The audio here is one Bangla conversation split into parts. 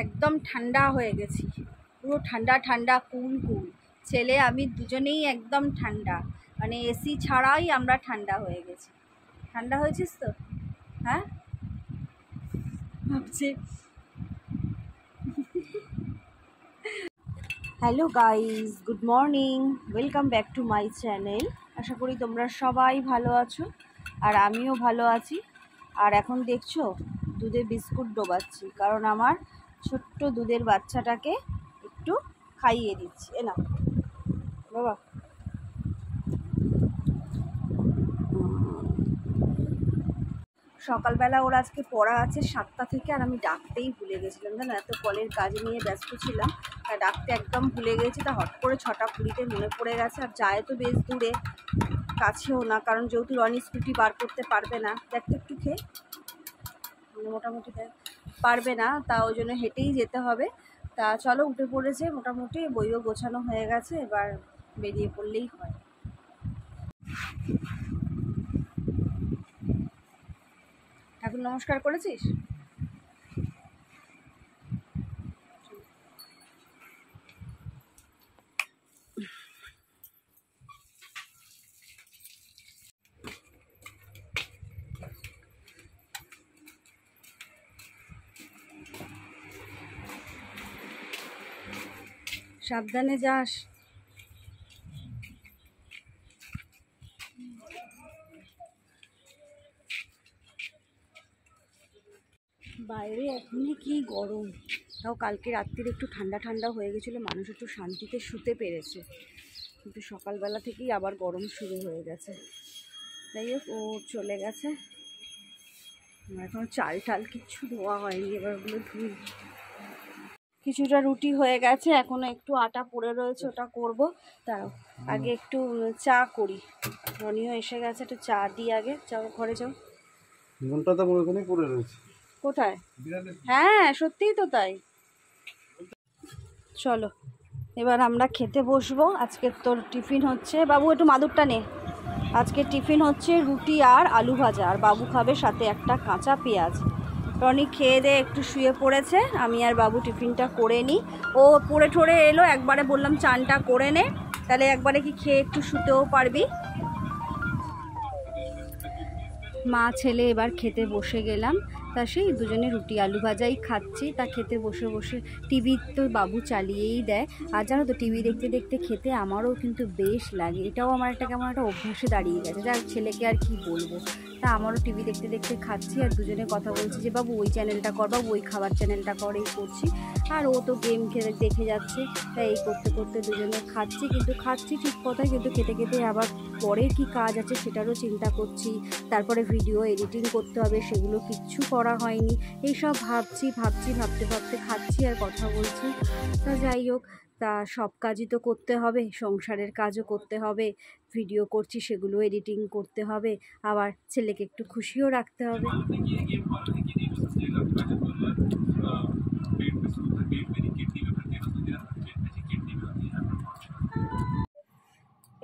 একদম ঠান্ডা হয়ে গেছি, পুরো ঠান্ডা ঠান্ডা কুল কুল। ছেলে আমি দুজনেই একদম ঠান্ডা, মানে এসি ছাড়াই আমরা ঠান্ডা হয়ে গেছি। ঠান্ডা হয়েছিস তো? হ্যাঁ ভাবছি। Hello guys, good morning, welcome back to my channel. আশা করি তোমরা সবাই ভালো আছো আর আমিও ভালো আছি। আর এখন দেখছো দুধে বিস্কুট ডোবাচ্ছি, কারণ আমার ছোট্ট দুধের বাচ্চাটাকে একটু খাইয়ে দিচ্ছি। এ না বাবা, সকালবেলা ওর আজকে পড়া আছে 7টা থেকে, আর আমি ডাকতেই ভুলে গেছিলাম জানো, এত কলের কাজ নিয়ে ব্যস্ত ছিলাম, তা ডাকতে একদম ভুলে গেছি। তা হট করে 6:20 মনে পড়ে গেছে। আর যায় তো বেশ দূরে, কাছেও না, কারণ যেহেতু রনি স্কুটি বার করতে পারবে না, দেখতে একটু খেয়ে মোটামুটি পারবে না, তা ওই জন্য হেঁটেই যেতে হবে। তা চলো, উঠে পড়েছে মোটামুটি, বইও গোছানো হয়ে গেছে, এবার বেরিয়ে পড়লেই হয়। ঠাকুর নমস্কার করেছিস? সাবধানে যাস। বাইরে এখনই কি গরম, তাও কালকে রাত্রিরে একটু ঠান্ডা ঠান্ডা হয়ে গেছিলো, মানুষ একটু শান্তিতে শুতে পেরেছে, কিন্তু সকালবেলা থেকেই আবার গরম শুরু হয়ে গেছে। যাই হোক, ও চলে গেছে। এখন চাল টাল কিচ্ছু ধোয়া হয়নি, এবার ওগুলো ধুই। কিছুটা রুটি হয়ে গেছে, এখনো একটু আটা পড়ে রয়েছে, ওটা করব। তাও আগে একটু চা করি। রনিও এসে গেছে, একটু চা দিই আগে। যাও ঘরে যাও। ঘন্টাটা মনে করে পড়ে রয়েছে। কোথায়? হ্যাঁ সত্যিই তো তাই। চলো এবার আমরা খেতে বসবো। আজকে তোর টিফিন হচ্ছে, বাবু একটু মাদুরটা নে। আজকে টিফিন হচ্ছে রুটি আর আলু ভাজা, আর বাবু খাবে সাথে একটা কাঁচা পেঁয়াজ। রনি খেয়ে দিয়ে একটু শুয়ে পড়েছে, আমি আর বাবু টিফিনটা করে নিই। ও পড়ে ঠরে এলো, একবারে বললাম চানটা করে নে, তাহলে একবারে কি খেয়ে একটু শুতেও পারবি। মা ছেলে এবার খেতে বসে গেলাম। তা সেই দুজনে রুটি আলু ভাজাই খাচ্ছি। তা খেতে বসে বসে টিভি তো বাবু চালিয়েই দেয়। আর জানো তো, টিভি দেখতে দেখতে খেতে আমারও কিন্তু বেশ লাগে, এটাও আমার একটা কেমন একটা অভ্যাসে দাঁড়িয়ে গেছে। যার ছেলেকে আর কি বলবো। তা আমারও টিভি দেখতে দেখতে খাচ্ছি, আর দুজনে কথা বলছি যে বাবু ওই চ্যানেলটা কর, বাবু ওই খাবার চ্যানেলটা কর, এই করছি। আর ও তো গেম খেলে দেখে যাচ্ছে, তাই এই করতে করতে দুজনে খাচ্ছি। কিন্তু খাচ্ছি ঠিক কথাই, কিন্তু খেতে খেতে আবার পরে কি কাজ আছে সেটারও চিন্তা করছি। তারপরে ভিডিও এডিটিং করতে হবে, সেগুলো কিচ্ছু করা হয়নি। এইসব ভাবতে ভাবতে খাচ্ছি আর কথা বলছি। তা যাই হোক, তা সব কাজই তো করতে হবে, সংসারের কাজও করতে হবে, ভিডিও করছি সেগুলো এডিটিং করতে হবে, আবার ছেলেকে একটু খুশিও রাখতে হবে।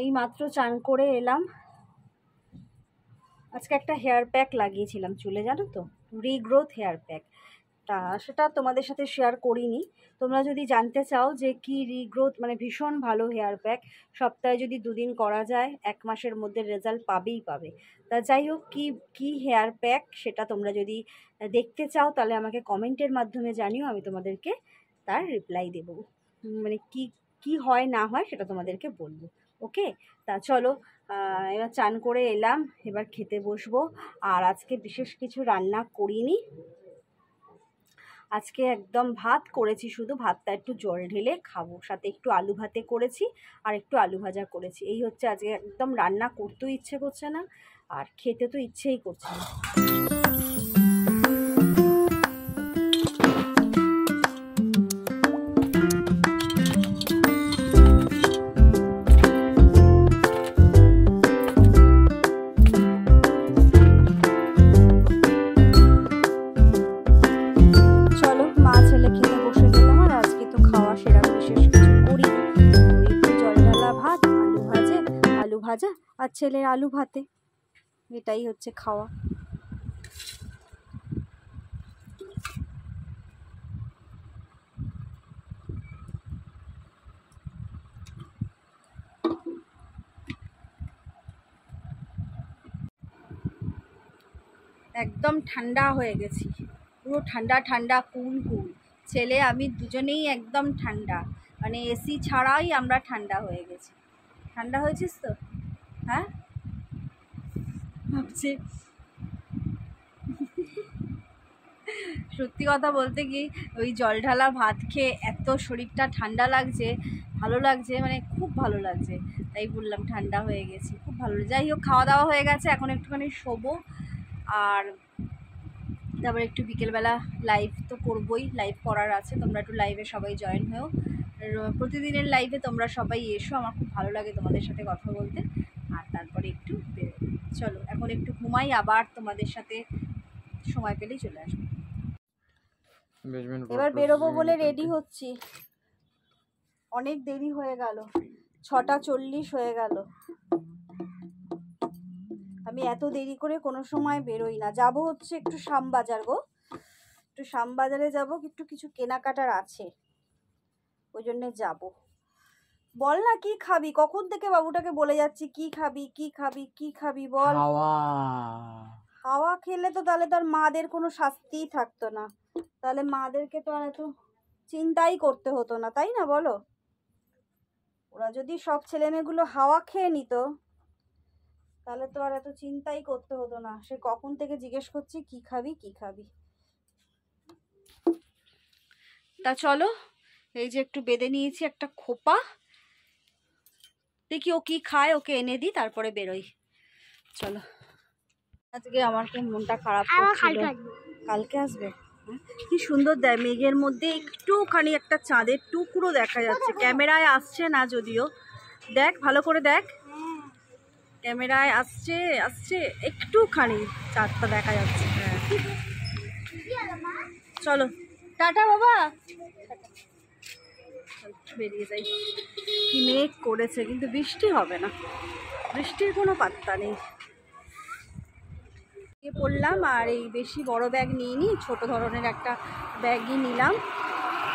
এই মাত্র চান করে এলাম। আজকে একটা হেয়ার প্যাক লাগিয়েছিলাম চুলে, জানো তো, রিগ্রোথ হেয়ার প্যাক। তা সেটা তোমাদের সাথে শেয়ার করিনি। তোমরা যদি জানতে চাও যে কি রিগ্রোথ, মানে ভীষণ ভালো হেয়ার প্যাক, সপ্তাহে যদি 2 দিন করা যায় 1 মাসের মধ্যে রেজাল্ট পাবেই পাবে। তা যাই হোক, কি হেয়ার প্যাক সেটা তোমরা যদি দেখতে চাও তাহলে আমাকে কমেন্টের মাধ্যমে জানিও, আমি তোমাদেরকে তার রিপ্লাই দেব। মানে কি হয় না হয় সেটা তোমাদেরকে বলবো। ওকে, তা চলো এবার চান করে এলাম, এবার খেতে বসবো। আর আজকে বিশেষ কিছু রান্না করিনি, আজকে একদম ভাত করেছি, শুধু ভাতটা একটু জল ঢেলে খাবো, সাথে একটু আলু ভাতে করেছি আর একটু আলু ভাজা করেছি। এই হচ্ছে আজকে, একদম রান্না করতেও ইচ্ছে করছে না, আর খেতে তো ইচ্ছেই করছে না। ভাজা আর ছেলের আলু ভাতে, এটাই হচ্ছে খাওয়া। একদম ঠান্ডা হয়ে গেছি, পুরো ঠান্ডা ঠান্ডা কুল কুল। ছেলে আমি দুজনেই একদম ঠান্ডা, মানে এসি ছাড়াই আমরা ঠান্ডা হয়ে গেছি। ঠান্ডা হয়েছিস তো? হ্যাঁ ভাবছি সত্যি কথা বলতে কি, ওই জল ঢালা ভাত খেয়ে এত শরীরটা ঠান্ডা লাগছে, ভালো লাগছে, মানে খুব ভালো লাগছে। তাই বললাম ঠান্ডা হয়ে গেছি, খুব ভালো। যাই হোক, খাওয়া দাওয়া হয়ে গেছে, এখন একটুখানি শোবো। আর তারপর একটু বিকেলবেলা লাইভ তো করবই, লাইভ করার আছে। তোমরা একটু লাইভে সবাই জয়েন হয়েও, প্রতিদিনের লাইভে তোমরা সবাই এসো, আমার খুব ভালো লাগে তোমাদের সাথে কথা বলতে। আর তারপরে একটু বেরোবো। চলো এখন একটু ঘুমাই, আবার তোমাদের সাথে সময় পেলেই চলে আসবো। এবার বেরোবো বলে রেডি হচ্ছি, অনেক দেরি হয়ে গেল, 6:40 হয়ে গেল। আমি এত দেরি করে কোনো সময় বেরোই না। যাব হচ্ছে একটু শ্যামবাজার গো, একটু শ্যামবাজারে যাবো, একটু কিছু কেনাকাটার আছে, ওই জন্যে যাবো। বল না কি খাবি? কখন থেকে বাবুটাকে বলে যাচ্ছি কি খাবি কি খাবি কি খাবি বল। হাওয়া খেলে তো তাহলে তার মাদের কোনো শাস্তিই থাকতো না, তাহলে মাদেরকে তো আর এত চিন্তাই করতে হতো না, তাই না বলো? ওরা যদি সব ছেলেমেয়েগুলো হাওয়া খেয়ে নিত তাহলে তো আর এত চিন্তাই করতে হতো না। সে কখন থেকে জিজ্ঞেস করছি কি খাবি কি খাবি। তা চলো, এই যে একটু বেঁধে নিয়েছি একটা খোপা, দেখি ও কি খায়, ওকে এনে দিই, তারপরে বেরোই। চলো। আজকে আমার খুব মনটা খারাপ করছিল। কালকে আসবে? কি সুন্দর দেয়, মেঘের মধ্যে একটুখানি একটা চাঁদের টুকরো দেখা যাচ্ছে। ক্যামেরায় আসছে না যদিও, দেখ ভালো করে দেখ, ক্যামেরায় আসছে আসছে একটুখানি চাঁদটা দেখা যাচ্ছে। হ্যাঁ চলো টাটা বাবা, বেরিয়ে যাই। কি মেঘ করেছে, কিন্তু বৃষ্টি হবে না, বৃষ্টির কোনো পাত্তা নেই। পড়লাম, আর এই বেশি বড় ব্যাগ নিইনি, ছোট ধরনের একটা ব্যাগই নিলাম,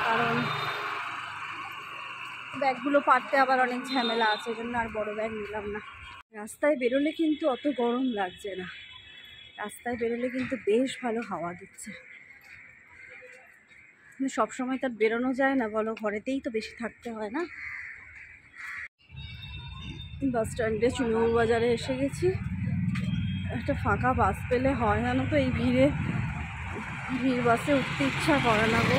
কারণ ব্যাগগুলো পাততে আবার অনেক ঝামেলা আছে, এই জন্য আর বড় ব্যাগ নিলাম না। রাস্তায় বেরোলে কিন্তু অত গরম লাগছে না, রাস্তায় বেরোলে কিন্তু বেশ ভালো হাওয়া দিচ্ছে। কিন্তু সবসময় তার বেরোনো যায় না বলো, ঘরেতেই তো বেশি থাকতে হয় না। বাস স্ট্যান্ডে চুনুর বাজারে এসে গেছি। একটা ফাঁকা বাস পেলে হয়, জানো তো এই ভিড় বাসে উঠতে ইচ্ছা করে না গো।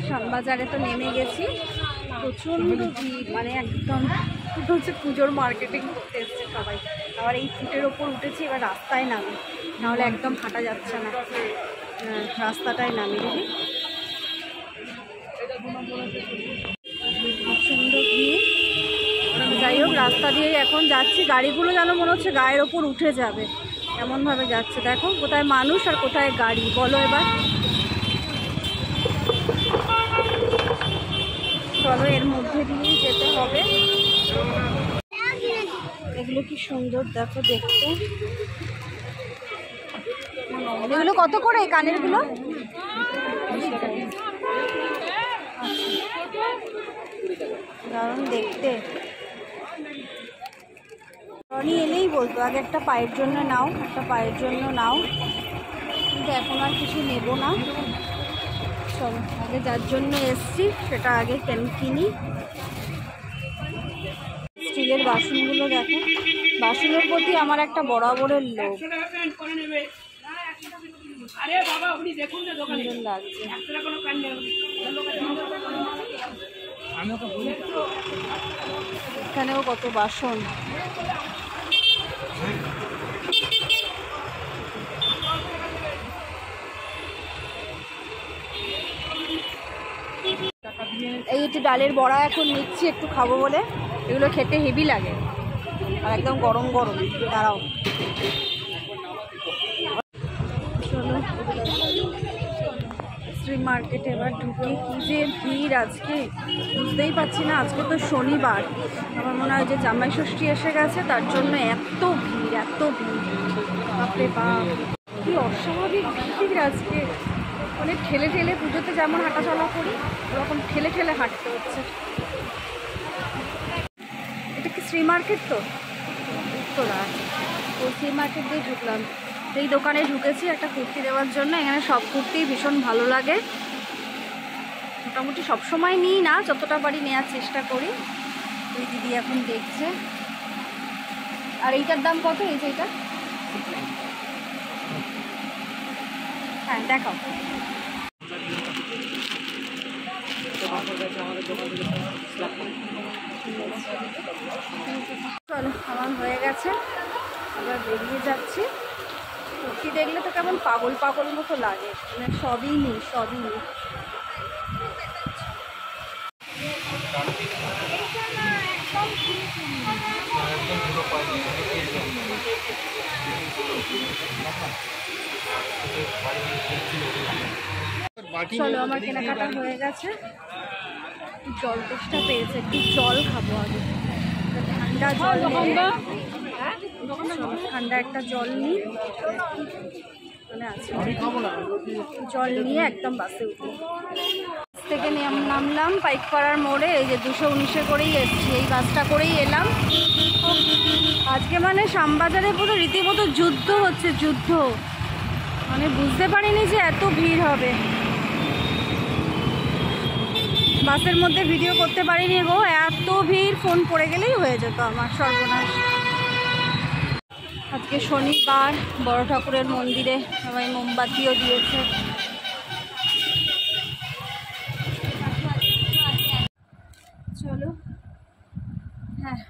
শ্যামবাজারে তো নেমে গেছি, প্রচণ্ড ভিড়, মানে একদম হচ্ছে পুজোর মার্কেটিং করতে এসছে সবাই। আবার এই ফুটের ওপর উঠেছি, এবার রাস্তায় নামি, নাহলে একদম হাঁটা যাচ্ছে না। রাস্তাটায় নামি দেখি, প্রচণ্ড ভিড়। যাই হোক, রাস্তা দিয়ে এখন যাচ্ছি, গাড়িগুলো যেন মনে হচ্ছে গায়ের ওপর উঠে যাবে, এমনভাবে যাচ্ছে। দেখো কোথায় মানুষ আর কোথায় গাড়ি, বলো এবার। চলো এর মধ্যে দিয়েই যেতে হবে। এগুলো কি সুন্দর দেখো দেখতে, এগুলো কত করে কানেরগুলো? দারুণ দেখতে। রনি এলেই বলতো আগে একটা পায়ের জন্য নাও, একটা পায়ের জন্য নাও, কিন্তু এখন আর কিছু নেব না। চলো আগে যার জন্য এসছি সেটা আগে কিনি। স্টিলের বাসনগুলো দেখো, বাসনের প্রতি আমার একটা বরাবরের লোভ, সুন্দর লাগছে। এখানেও কত বাসন। এই একটু ডালের বড়া এখন নিচ্ছি একটু খাবো বলে, এগুলো খেতে হেভি লাগে আর একদম গরম গরম। দাঁড়াও, চলো স্ট্রিট মার্কেটে এবার ঢুকে। কী যে ভিড় আজকে, বুঝতেই পারছি না। আজকে তো শনিবার, আমার মনে হয় যে জামাই ষষ্ঠী এসে গেছে, তার জন্য এত ভিড় এত ভিড়। বাপরে বাপ, কি অস্বাভাবিক ভিড় আজকে। মানে ঠেলে ঠেলে পুজোতে যেমন হাঁটাচলা করি ওরকম ঠেলে ঠেলে হাঁটতে হচ্ছে। এটা কি শ্রী মার্কেট? তো তোলা ওই শ্রী মার্কেট দিয়ে ঢুকলাম। এই দোকানে ঢুকেছি একটা কুর্তি দেওয়ার জন্য। এখানে সব কুর্তিই ভীষণ ভালো লাগে, মোটামুটি সবসময় নিই না, যতটা পারি নেওয়ার চেষ্টা করি। ওই দিদি এখন দেখছে। আর এইটার দাম কত? এই যে এটা, হ্যাঁ দেখাও। চলো আমার হয়ে গেছে, এবার বেরিয়ে যাচ্ছি। কুর্তি দেখলে তো কেমন পাগল পাগল মতো লাগে, মানে সবই নেই, সবই নেই। চলো আমার কেনাকাটা হয়ে গেছে, জল তেষ্টা পেয়েছে, একটু জল খাবো আগে। ঠান্ডা জল, ঠান্ডা একটা জল নিই, জল নিয়ে একদম বাসে উঠি। থেকে নামলাম পাইকপাড়ার মোড়ে, এই যে 219-এ করেই এসছি, এই বাসটা করেই এলাম। আজকে মানে শ্যামবাজারে পুরো রীতিমতো যুদ্ধ হচ্ছে, যুদ্ধ। মানে বুঝতে পারিনি যে এত ভিড় হবে। বাসের মধ্যে ভিডিও করতে পারিনি গো, এত ভিড়, ফোন পড়ে গেলেই হয়ে যেত আমার, সর্বনাশ। আজকে শনিবার, বড় ঠাকুরের মন্দিরে সবাই মোমবাতিও দিয়েছে। চলো, হ্যাঁ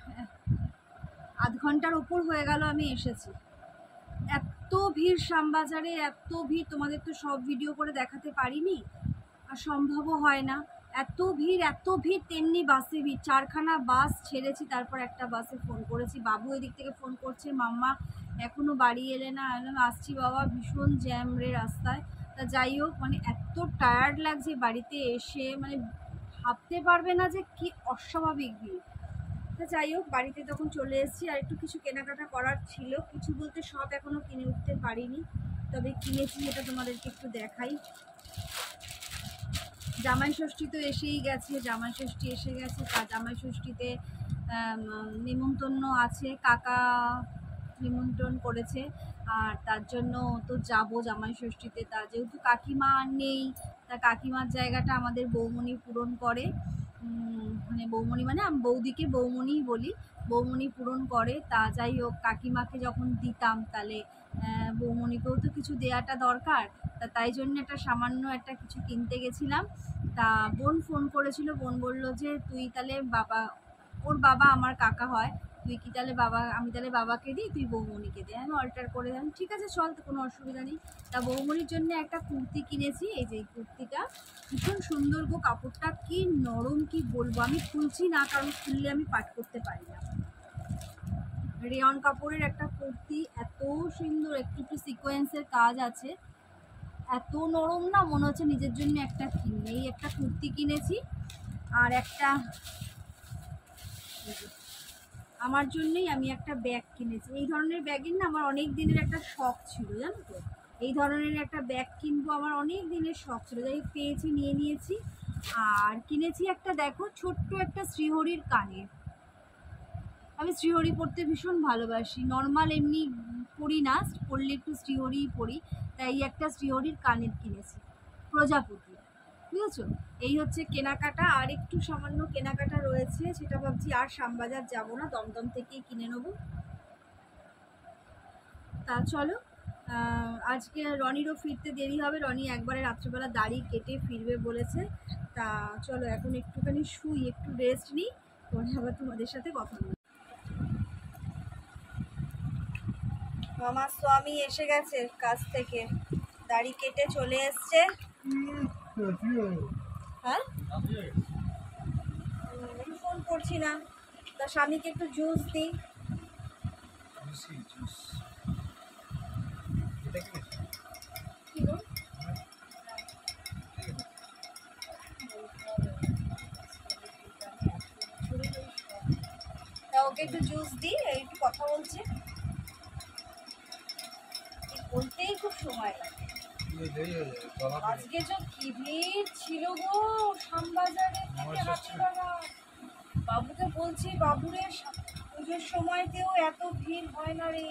আধ ঘন্টার উপর হয়ে গেল আমি এসেছি। এত ভিড় শ্যামবাজারে, এত ভিড়, তোমাদের তো সব ভিডিও করে দেখাতে পারিনি, আর সম্ভবও হয় না। এত ভিড়, এত ভিড়, তেমনি বাসে ভিড়। 4খানা বাস ছেড়েছি, তারপর একটা বাসে ফোন করেছি। বাবু এদিক থেকে ফোন করছে, মাম্মা এখনও বাড়ি এলে না। আসছি বাবা, ভীষণ জ্যাম রে রাস্তায়। তা যাই হোক, মানে এত টায়ার্ড লাগছে বাড়িতে এসে, মানে ভাবতে পারবে না যে কি অস্বাভাবিক ভিড়। তা যাই হোক, বাড়িতে তখন চলে এসেছি। আর একটু কিছু কেনাকাটা করার ছিল, কিছু বলতে সব এখনও কিনে উঠতে পারিনি, তবে কিনেছি, এটা তোমাদেরকে একটু দেখাই। জামাই ষষ্ঠী তো এসেই গেছে, জামাই ষষ্ঠী এসে গেছে। জামাই ষষ্ঠীতে নিমন্ত্রণ আছে, কাকা নিমন্ত্রণ করেছে, আর তার জন্য তো যাবো জামাই ষষ্ঠীতে। তা যেহেতু কাকিমা নেই, তা কাকিমার জায়গাটা আমাদের বৌমনি পূরণ করে। মানে বৌমনি মানে আমি বৌদিকে বৌমনিই বলি, বৌমনি পূরণ করে। তা যাই হোক, কাকিমাকে যখন দিতাম তাহলে বৌমনিকেও তো কিছু দেওয়াটা দরকার। তা তাই জন্য একটা সামান্য একটা কিছু কিনতে গেছিলাম। তা বোন ফোন করেছিল, বোন বললো যে তুই তাহলে বাবা, ওর বাবা আমার কাকা হয়, তুই কি তাহলে বাবা, আমি তাহলে বাবাকে দিই, তুই বৌমনিকে দে। আমি অল্টার করে দিলাম, ঠিক আছে চল, তো কোনো অসুবিধা নেই। তা বৌমনির জন্য একটা কুর্তি কিনেছি, এই যে কুর্তিটা ভীষণ সুন্দর গো, কাপড়টা কি নরম, কি বলবো। আমি খুলছি না, কারণ খুললে আমি পাঠ করতে পারি না। রেয়ন কাপড়ের একটা কুর্তি, এত সুন্দর, একটু একটু সিকোয়েন্সের কাজ আছে, এত নরম না, মনে হচ্ছে নিজের জন্য একটা কিনে। এই একটা কুর্তি কিনেছি, আর একটা আমার জন্যই আমি একটা ব্যাগ কিনেছি। এই ধরনের ব্যাগের না আমার অনেক দিনের একটা শখ ছিল, জানো তো, এই ধরনের একটা ব্যাগ কিনবো, আমার অনেক দিনের শখ ছিল। যাই পেয়েছি, নিয়ে নিয়েছি। আর কিনেছি একটা, দেখো, ছোট্ট একটা শ্রীহরির কানের। আমি শ্রীহরি পড়তে ভীষণ ভালোবাসি, নর্মাল এমনি পড়ি না, পড়লে একটু শ্রীহরিই পড়ি। তাই একটা শ্রীহরির কানের কিনেছি, প্রজাপতি, বুঝেছো। এই হচ্ছে কেনাকাটা। আর একটু সামান্য কেনাকাটা রয়েছে, সেটা ভাবছি আর শ্যামবাজার যাবো না, দমদম থেকেই কিনে নেবো। তা চলো, আজকে রনিরও ফিরতে দেরি হবে, রনি একবারে রাত্রেবেলা দাড়ি কেটে ফিরবে বলেছে। তা চলো এখন একটুখানি শুই, একটু রেস্ট নিই, পরে আবার তোমাদের সাথে কথা বলবো। আমার স্বামী এসে গেছে কাজ থেকে, দাড়ি কেটে চলে এসছে। হ্যাঁ, ফোন করছি না, তা স্বামীকে একটু জুস দিই। তা ওকে একটু জুস দিই, একটু কথা বলছি। বলতেই খুব সময় লাগে। আজকে যে কি ভিড় ছিল গো শ্যামবাজারে থেকে হাতিপাড়া। বাবুকে বলছি, বাবুরে পুজোর সময়তেও এত ভিড় হয় না রে।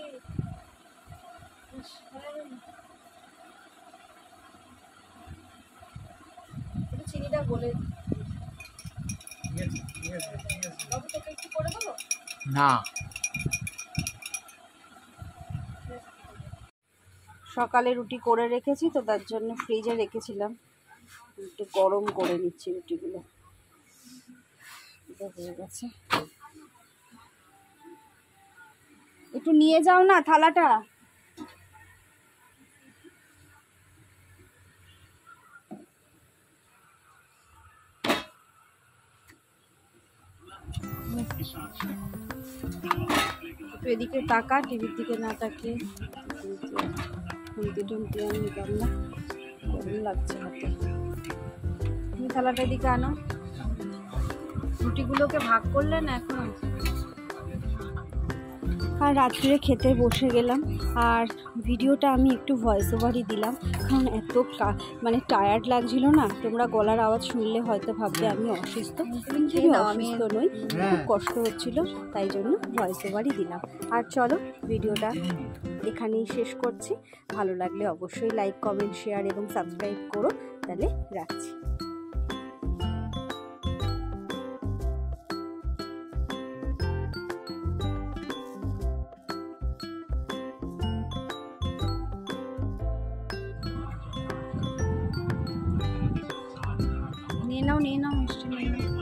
চিনিটা বলে বাবু তোকে একটু করে দেবো না। সকালে রুটি করে রেখেছি তো, তার জন্য ফ্রিজে রেখেছিলাম, একটু গরম করে নিচ্ছি রুটিগুলো। হয়ে গেছে, একটু নিয়ে যাও না থালাটা। একটু এদিকে তাকা, টিভির দিকে না তাকিয়ে। খুন্তি টুন্তি আমি নিতাম না, গরম লাগছে হাতে। তুমি থালাটা এদিকে আনো। রুটিগুলোকে ভাগ করলে না এখন। আর রাত্রে খেতে বসে গেলাম, আর ভিডিওটা আমি একটু ভয়েস ওভারই দিলাম, কারণ এত মানে টায়ার্ড লাগছিল না। তোমরা গলার আওয়াজ শুনলে হয়তো ভাববে আমি অসুস্থ, কিন্তু আমি অসুস্থ নই, খুব কষ্ট হচ্ছিল, তাই জন্য ভয়েস ওভারই দিলাম। আর চলো ভিডিওটা এখানেই শেষ করছি। ভালো লাগলে অবশ্যই লাইক, কমেন্ট, শেয়ার এবং সাবস্ক্রাইব করো। তাহলে রাখছি। নিয়ে নাও মিষ্টি নিয়ে নাও।